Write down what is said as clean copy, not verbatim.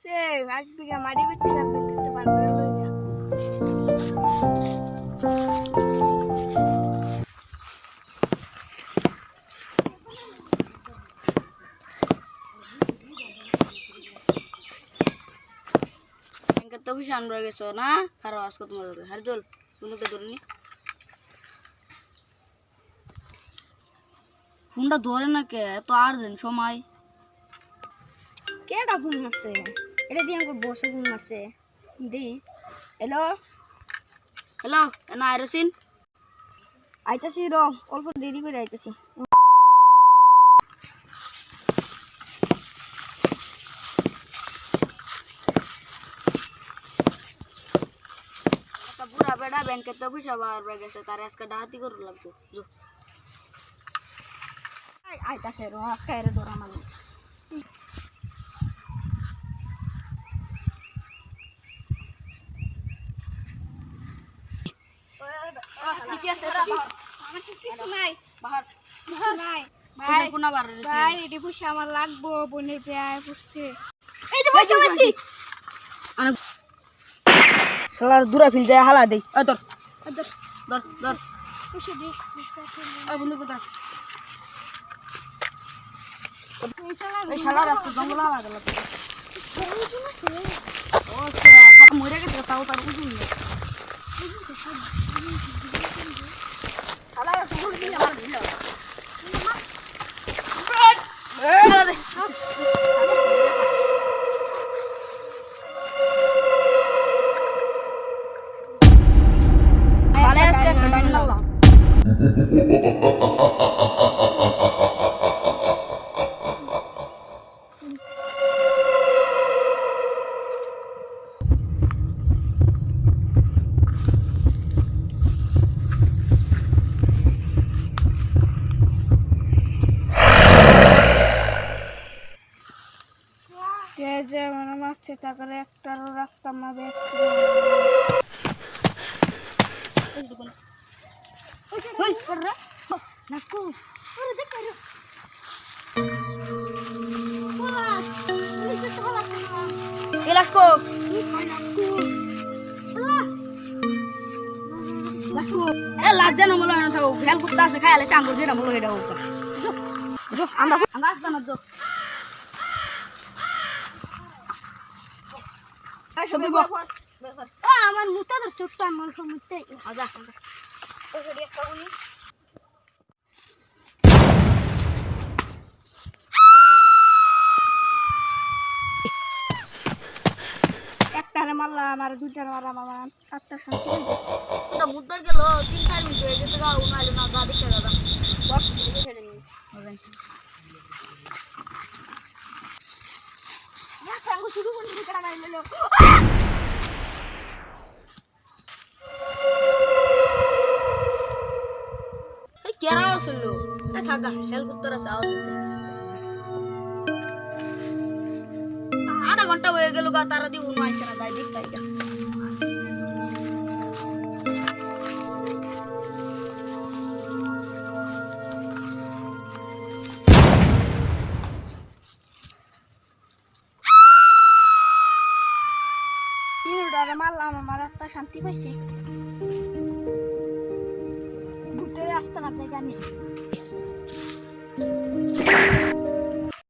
সে 1 বিঘা মাটি বেচছিলাম করতে পারবো না লইয়া ব্যাংকে তো ভীষণ রয়ে গেছো না খারাপ আজকে তোমার হার জল তোমাকে ধরিনি ফোনটা ধরে না কে এত আর্জেন্ট সময় কেডা ফোন মারছে এটা দিয়ে আমাকে বসে ফোন মারছে দি হ্যালো হ্যালো না আইরসিন আইতাছি র অল্প দেরি করে আইতাছি একটা বুড়া বেড়া ব্যাংকে তো পয়সা বার গেছে তার আজকে ডাহাতি করে লাগবে আইতাছে র আজকে এর ধরা মানে ঠিক আছে আমার কিছু নাই বাহার নাই ভাই কোনা বার রে ভাই এটি পয়সা আমার লাগবো বোনের বিয়ায় পড়ছে এই যে পয়সা আছি শালার দূরা ফিল যায় হালা দেই ধর ধর ধর ধর পয়সা দে এই বন্ধু ধর এই শালার আজকে জঙ্গল হাওয়া গেল ও সে মরে গেছে তাও তার বুঝুন না শালার জঙ্গল কি আমার দিল vale es que dan nada যে মানে মাছছে টাকার একটারও রাখতাম না ব্যাগটা ওই কররা নাকু আরে দেখ রে বলা পুলিশ তো বলা এলাসকো লাসকো এ লাজ্জা ন মলা না থাকো খেল কুত্তা আছে খাইলে চাঙ্গো যেটা মলো এটা হোক যো আমরা আসবা না যো সবই বল আমার মুতা ধর ছোট্ট আমার মুতে আজা ও রেডিয়া সাগুনি একটারে মারলা আমার দুইটারে মারা মামা আত্মা শান্তি তো মুদ্দার গেল 3-4 মিনিট হয়ে গেছে গা উনাইলো না যা দেখতে দাদা বস দিকে ছেড়ে নি হবেন না সাঙ্গু শুরু করে দিকে কাটা মাইলো কেরা আসলো না থাকা হেল কুত্তর আছে আওয়াজ আছে আধা ঘন্টা হয়ে গেল গা তারা দি উনো আইছে না যাই দেখ তাই ইউডারে মারলাম আমার একটা শান্তি পাইছে ভূতের রাস্তা না জায়গা নেই